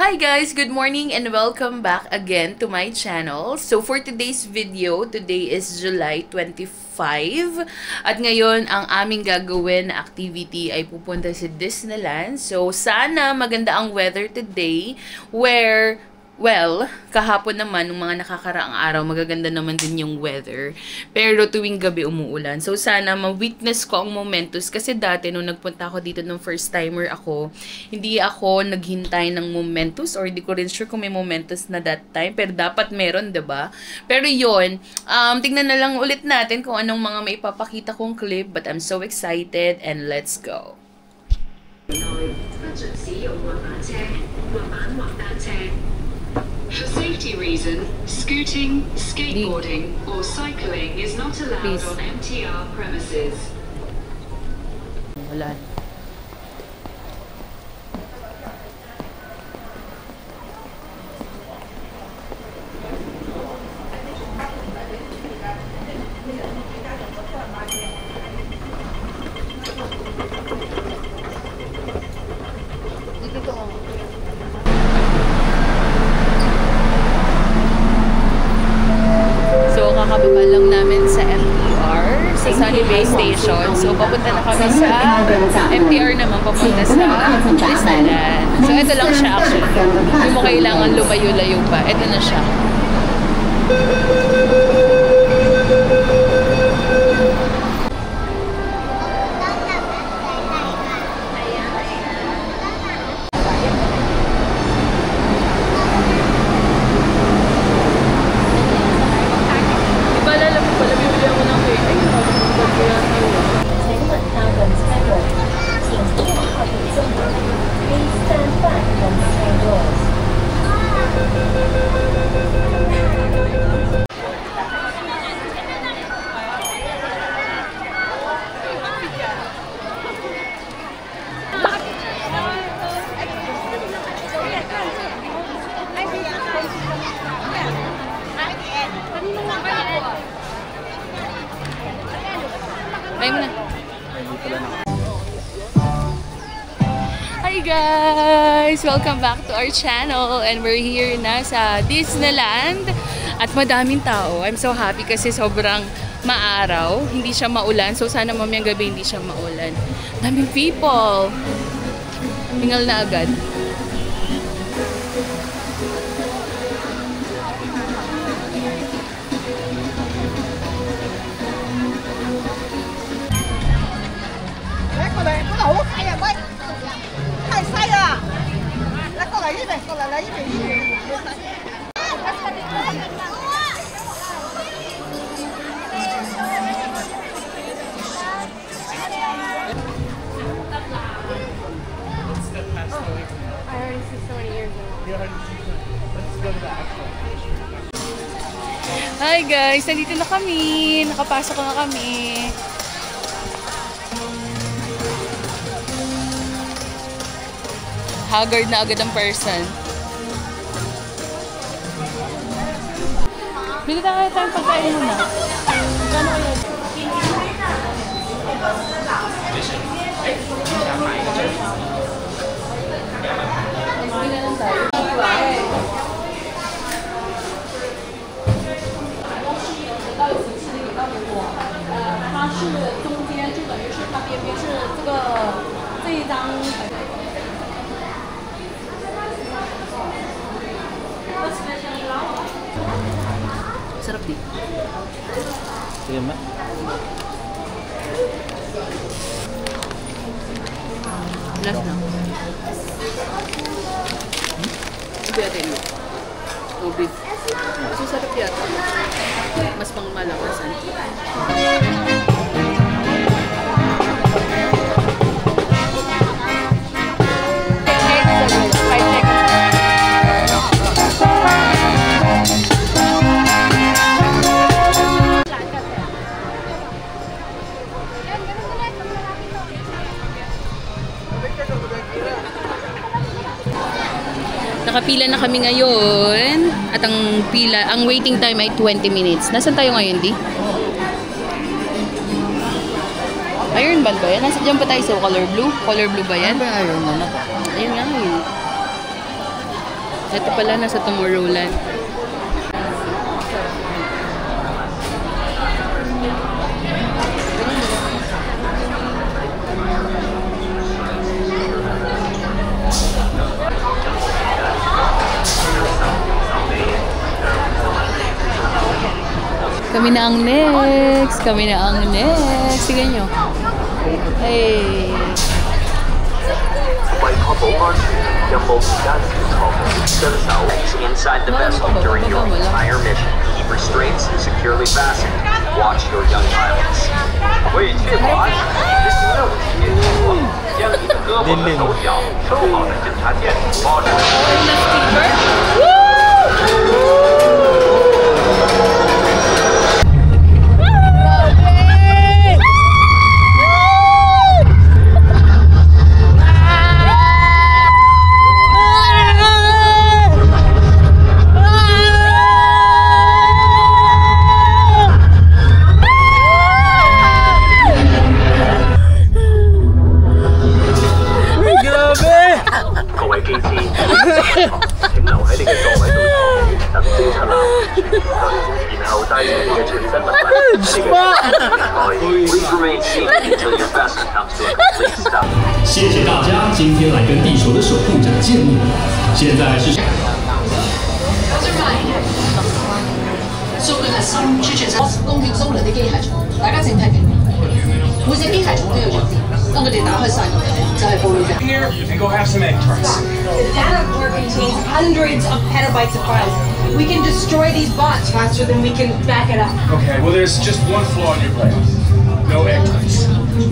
Hi guys! Good morning and welcome back again to my channel. So for today's video, today is July 25 at ngayon ang aming gagawin na activity ay pupunta sa Disneyland. So sana maganda ang weather today where well, kahapon naman, nung mga nakakaraang araw, magaganda naman din yung weather. Pero tuwing gabi umuulan. So, sana ma-witness ko ang momentous. Kasi dati, nung nagpunta ako dito nung first timer ako, hindi ako naghintay ng momentous or hindi ko rin sure kung may momentous na that time. Pero dapat meron, diba? Pero yon tignan na lang ulit natin kung anong mga maipapakita kong clip. But I'm so excited and let's go! For safety reason, scooting, skateboarding, or cycling is not allowed on MTR premises. Wala. Kakababa lang namin sa MTR, sa Sunny Bay Station. So, papunta na kami sa MTR naman, papunta sa Disneyland. So, ito lang siya actually. Hindi mo kailangan lumayo-layo pa. Ito na siya. Hi guys! Welcome back to our channel and we're here na sa Disneyland at madaming tao. I'm so happy kasi sobrang maaraw, hindi siya maulan. So sana mamayang gabi hindi siya maulan. Daming people! Hingal na agad. Hi guys! Nandito na kami! Nakapasok na kami! Haggard na agad ang person. Bili na kaya tayong pagkain muna. Gano'n kaya? Bili na lang tayo. 它是中间，就等于是它边边是这一张。Sarap din. Sige ma. Last na. Hindi natin mo. O beef. Kasi sarap yata. Mas pang malakasan. Nakapila na kami ngayon at ang waiting time ay 20 minutes. Nasaan tayo ngayon, Di? Iron Band ba yan? Nasa dyan pa tayo sa color blue? Color blue ba yan? Ano ba Iron Man? Ayun nga yun. Ito pala, nasa Tomorrowland. Kami na ang next. Kami na ang next. Sige nyo. Hey. Inside the vessel during your entire mission. Keep restraints securely fastened. Watch your young pilots. 喂，确保安全，执行任务期间情况，将你的胳膊和手脚收好在侦察舰，保持。谢谢大家今天来跟地球的守护者见面。现在是。數據核心儲存晒公條蘇聯啲機械蟲，大家請睇片。每隻機械蟲都有弱點，當佢哋打開晒個就係暴露嘅。Here, you can go have some egg tarts. The data core contains hundreds of petabytes of files. We can destroy these bots faster than we can back it up. Okay, well, there's just one flaw in your plan. No egg tarts. Do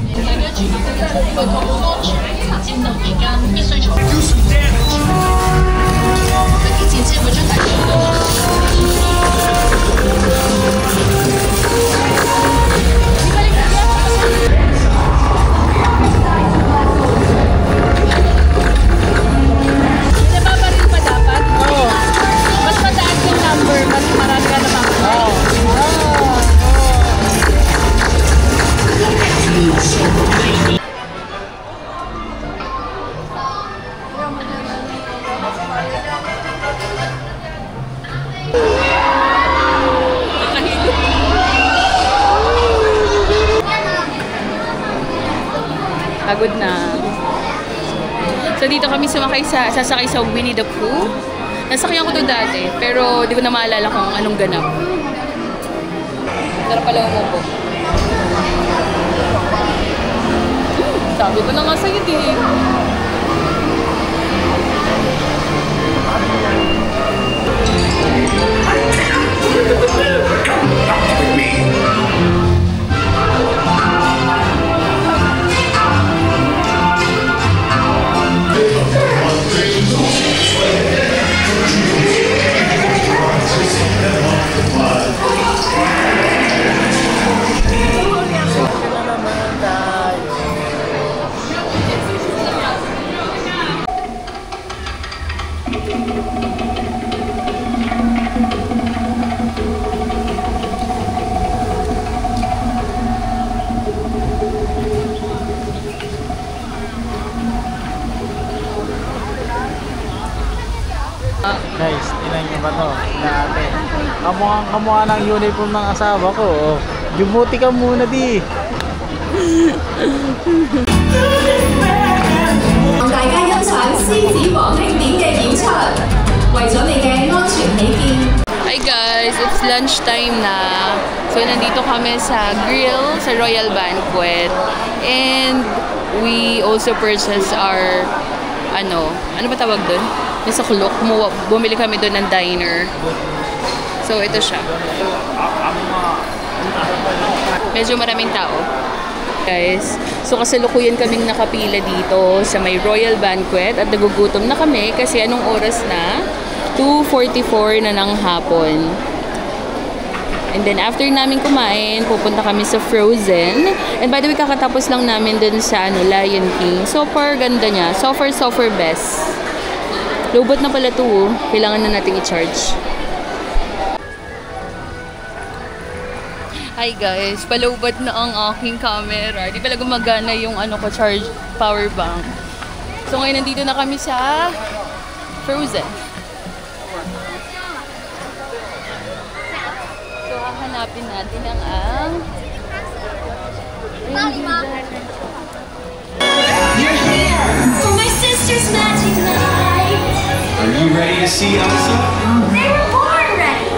some damage. 前車會將大Pagod na. So dito kami sasakay sa Winnie the Pooh. Nasakyan ko to dati, pero di ko na maalala kung anong ganap. Sarap pala umupo. Sabi ko na nga sa'yo, di. Guys, tinan nyo ba to? Dati. Kamukha ng uniform ng asawa ko. Jumuti ka muna di. 大家欣賞獅子王經典嘅演出，為咗你嘅安全起見。Hi guys, it's lunchtime na. So nandito kami sa grill sa Royal Banquet. And we also purchased our ano ba tawag doon? Yung sa kulok, bumili kami doon ng diner. So ito siya. Medyo maraming tao. Guys, so kasalukuyan kaming nakapila dito sa may Royal Banquet at nagugutom na kami kasi anong oras na? 2:44 na ng hapon. And then after namin kumain, pupunta kami sa Frozen. And by the way, kakatapos lang namin dun sa Lion King. Super ganda niya. Super best. Lobot na pala to. Kailangan na natin i-charge. Hi guys, palobot na ang aking camera. Di pala gumagana yung charge power bank. So ngayon nandito na kami sa Frozen. So, hahanapin natin ang You're here for my sister's magic night. Are you ready to see Elsa? They were born ready.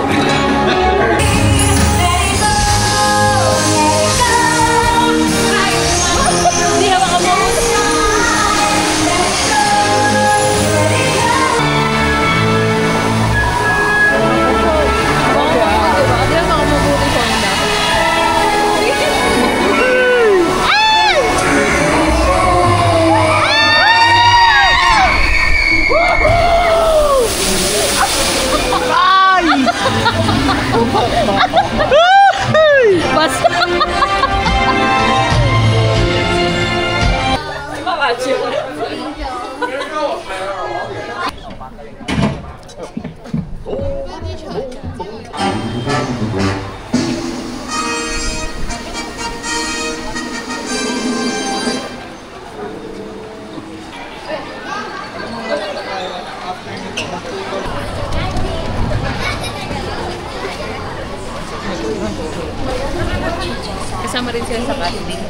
Kasama rin sila sa casting.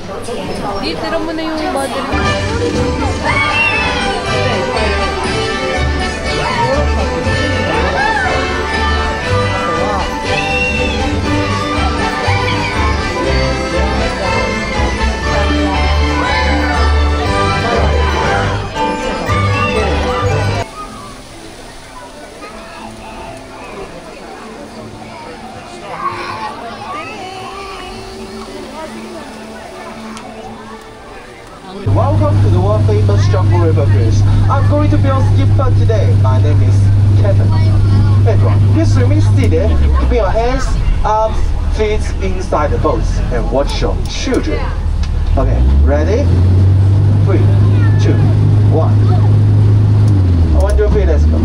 Di, tira mo na yung bottle. Welcome to the world famous Jungle River Bridge. I'm going to be your skipper today. My name is Kevin. Everyone, please remain seated, keeping your hands, arms, feet inside the boat, and watch your children. Okay, ready? 3, 2, 1. 1, 2, 3, let's go.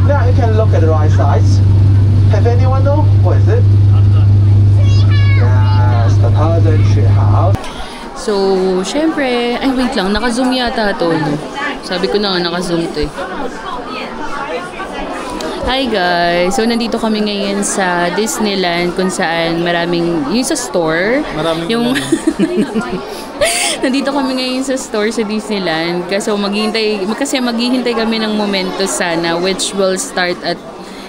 Now you can look at the right side. Have anyone know what is it? Yes, the Northern Tree House. So, syempre, ay wait lang, naka-zoom yata ito. No? Sabi ko na nga, naka-zoom ito eh. Hi guys! So, nandito kami ngayon sa Disneyland kung saan maraming, yung sa store. Maraming yung nandito kami ngayon sa store sa Disneyland kasi maghihintay kami ng momento sana which will start at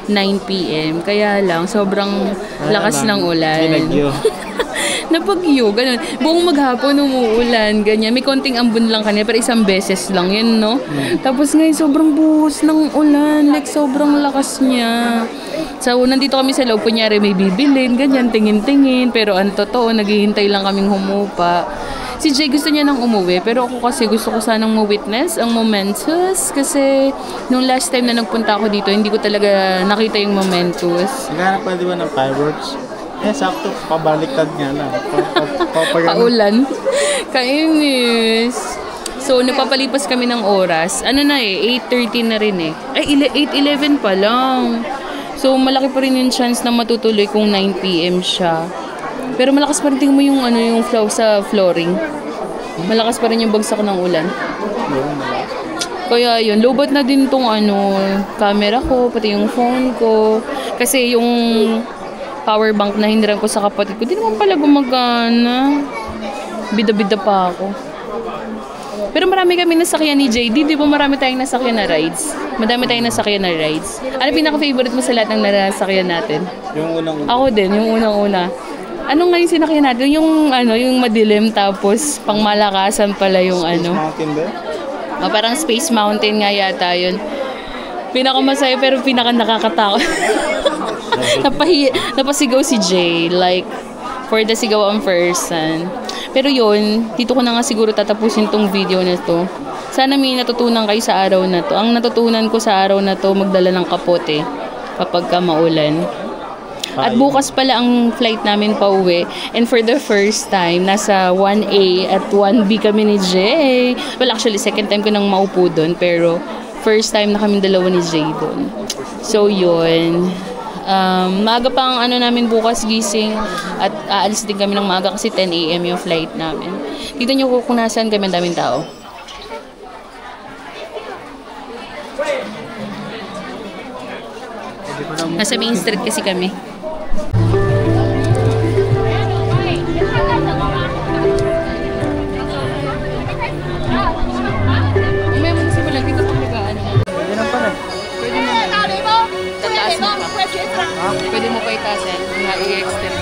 9 PM. Kaya lang, sobrang lakas ng ulan. Napagyo, ganun. Buong maghapon umuulan, ganyan. May konting ambon lang kanina, pero isang beses lang yun, no? Tapos ngayon, sobrang buhos ng ulan. Like, sobrang lakas niya. So, nandito kami sa loob. Kunyari, may bibilin, ganyan, tingin-tingin. Pero ang totoo, naghihintay lang kaming humupa. Si Jay gusto niya nang umuwi, pero ako kasi gusto ko sanang ma-witness ang momentous. Kasi, nung last time na nagpunta ako dito, hindi ko talaga nakita yung momentous. Naghanap pa di ba ng fireworks? Eh, sakto, pabaliktad nga lang. Paulan. Kainis. So, napapalipas kami ng oras. Ano na eh, 8:30 na rin eh. Ay, 8:11 pa lang. So, malaki pa rin yung chance na matutuloy kung 9 PM siya. Pero malakas pa rin tingin mo yung, yung flow sa flooring. Malakas pa rin yung bagsak ng ulan. Kaya yun, lowbat na din tong camera ko, pati yung phone ko. Kasi yung power bank na hiniram ko sa kapatid ko, di naman pala gumagana. Bida-bida pa ako. Pero marami kami nasakyan ni JD. Di ba marami tayong nasakyan na rides? Madami tayong nasakyan na rides. Ano pinaka-favorite mo sa lahat ng nasakyan natin? Yung unang-una. Ako din, yung unang-una. Ano nga yung sinakyan natin? Yung madilim tapos pang malakasan pala yung Space Mountain ba? Parang Space Mountain nga yata yun. Pinakamasaya pero pinaka-nakakatakot. Napasigaw si Jay, like, for the sigawan person. Pero yun, dito ko na nga siguro tatapusin tong video na to. Sana may natutunan kayo sa araw na to. Ang natutunan ko sa araw na to, magdala ng kapote kapag ka maulan. At bukas pala ang flight namin pa uwi. And for the first time, nasa 1A at 1B kami ni Jay. Well, actually, second time ko nang maupo doon. Pero first time na kami dalawa ni Jay doon. So, yun. Maaga pa ang namin bukas gising. At aalis din kami ng maaga kasi 10 AM yung flight namin. Dito nyo kung nasaan kami, ang daming tao. Nasa Main Street kasi kami. May mga simulan dito kung nagaan. Pwede na pala. Pwede mo na. Tataas mo pa. Pwede mo pa itaas yan. I-extend.